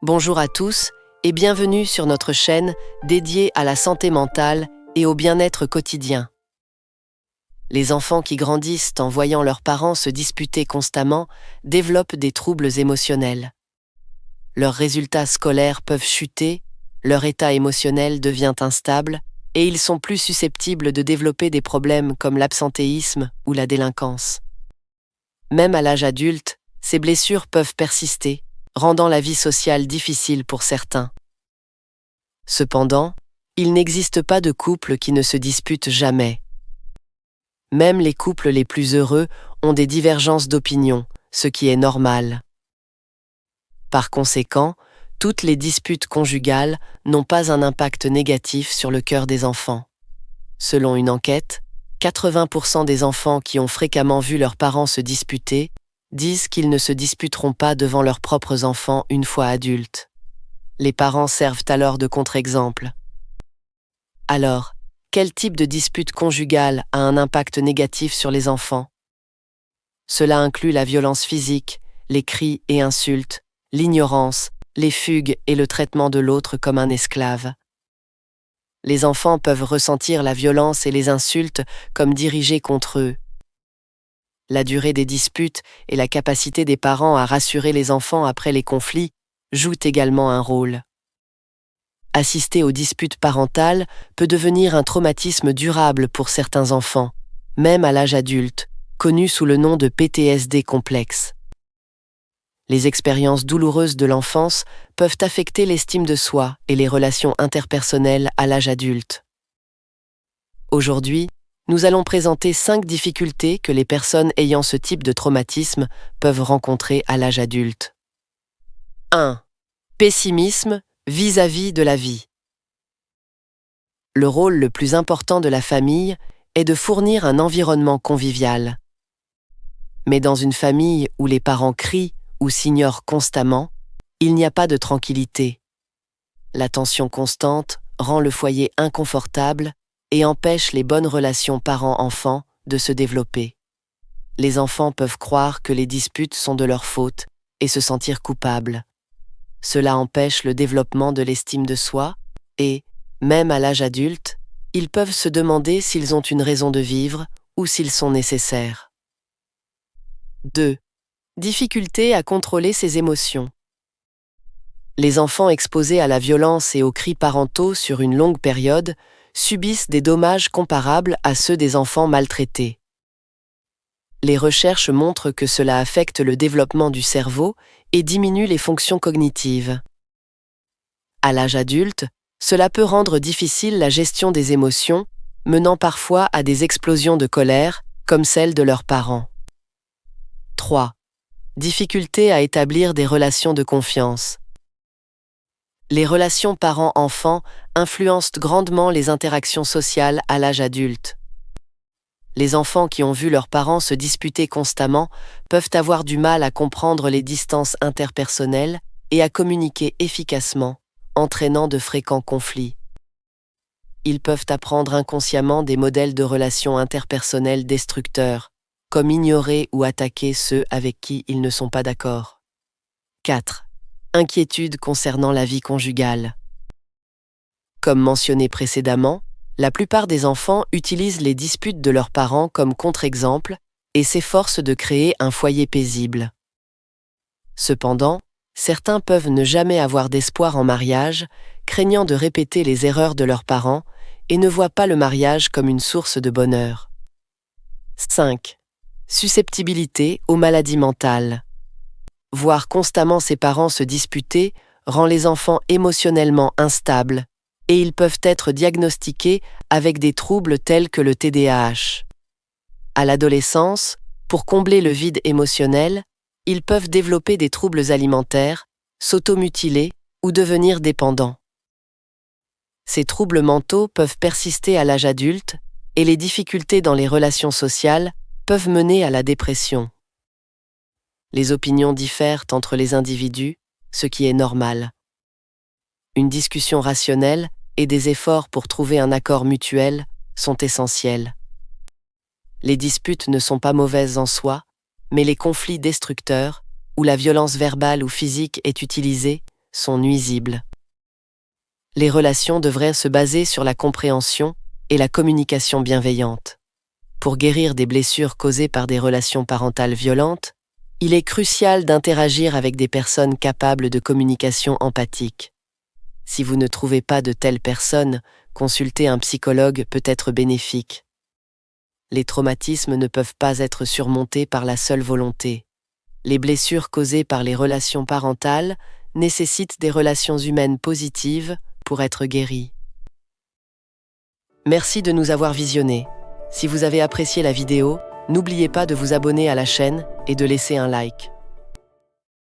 Bonjour à tous et bienvenue sur notre chaîne dédiée à la santé mentale et au bien-être quotidien. Les enfants qui grandissent en voyant leurs parents se disputer constamment développent des troubles émotionnels. Leurs résultats scolaires peuvent chuter, leur état émotionnel devient instable et ils sont plus susceptibles de développer des problèmes comme l'absentéisme ou la délinquance. Même à l'âge adulte, ces blessures peuvent persister, rendant la vie sociale difficile pour certains. Cependant, il n'existe pas de couple qui ne se dispute jamais. Même les couples les plus heureux ont des divergences d'opinion, ce qui est normal. Par conséquent, toutes les disputes conjugales n'ont pas un impact négatif sur le cœur des enfants. Selon une enquête, 80% des enfants qui ont fréquemment vu leurs parents se disputer disent qu'ils ne se disputeront pas devant leurs propres enfants une fois adultes. Les parents servent alors de contre-exemple. Alors, quel type de dispute conjugale a un impact négatif sur les enfants? Cela inclut la violence physique, les cris et insultes, l'ignorance, les fugues et le traitement de l'autre comme un esclave. Les enfants peuvent ressentir la violence et les insultes comme dirigées contre eux. La durée des disputes et la capacité des parents à rassurer les enfants après les conflits jouent également un rôle. Assister aux disputes parentales peut devenir un traumatisme durable pour certains enfants, même à l'âge adulte, connu sous le nom de PTSD complexe. Les expériences douloureuses de l'enfance peuvent affecter l'estime de soi et les relations interpersonnelles à l'âge adulte. Aujourd'hui, nous allons présenter 5 difficultés que les personnes ayant ce type de traumatisme peuvent rencontrer à l'âge adulte. 1. Pessimisme vis-à-vis de la vie. Le rôle le plus important de la famille est de fournir un environnement convivial. Mais dans une famille où les parents crient ou s'ignorent constamment, il n'y a pas de tranquillité. La tension constante rend le foyer inconfortable et empêche les bonnes relations parents-enfants de se développer. Les enfants peuvent croire que les disputes sont de leur faute et se sentir coupables. Cela empêche le développement de l'estime de soi et, même à l'âge adulte, ils peuvent se demander s'ils ont une raison de vivre ou s'ils sont nécessaires. 2. Difficulté à contrôler ses émotions. Les enfants exposés à la violence et aux cris parentaux sur une longue période subissent des dommages comparables à ceux des enfants maltraités. Les recherches montrent que cela affecte le développement du cerveau et diminue les fonctions cognitives. À l'âge adulte, cela peut rendre difficile la gestion des émotions, menant parfois à des explosions de colère, comme celles de leurs parents. 3. Difficulté à établir des relations de confiance. Les relations parents-enfants influencent grandement les interactions sociales à l'âge adulte. Les enfants qui ont vu leurs parents se disputer constamment peuvent avoir du mal à comprendre les distances interpersonnelles et à communiquer efficacement, entraînant de fréquents conflits. Ils peuvent apprendre inconsciemment des modèles de relations interpersonnelles destructeurs, comme ignorer ou attaquer ceux avec qui ils ne sont pas d'accord. 4. Inquiétude concernant la vie conjugale. Comme mentionné précédemment, la plupart des enfants utilisent les disputes de leurs parents comme contre-exemple et s'efforcent de créer un foyer paisible. Cependant, certains peuvent ne jamais avoir d'espoir en mariage, craignant de répéter les erreurs de leurs parents et ne voient pas le mariage comme une source de bonheur. 5. Susceptibilité aux maladies mentales. Voir constamment ses parents se disputer rend les enfants émotionnellement instables et ils peuvent être diagnostiqués avec des troubles tels que le TDAH. À l'adolescence, pour combler le vide émotionnel, ils peuvent développer des troubles alimentaires, s'automutiler ou devenir dépendants. Ces troubles mentaux peuvent persister à l'âge adulte et les difficultés dans les relations sociales peuvent mener à la dépression. Les opinions diffèrent entre les individus, ce qui est normal. Une discussion rationnelle et des efforts pour trouver un accord mutuel sont essentiels. Les disputes ne sont pas mauvaises en soi, mais les conflits destructeurs, où la violence verbale ou physique est utilisée, sont nuisibles. Les relations devraient se baser sur la compréhension et la communication bienveillante. Pour guérir des blessures causées par des relations parentales violentes, il est crucial d'interagir avec des personnes capables de communication empathique. Si vous ne trouvez pas de telles personnes, consulter un psychologue peut être bénéfique. Les traumatismes ne peuvent pas être surmontés par la seule volonté. Les blessures causées par les relations parentales nécessitent des relations humaines positives pour être guéries. Merci de nous avoir visionnés. Si vous avez apprécié la vidéo, n'oubliez pas de vous abonner à la chaîne et de laisser un like.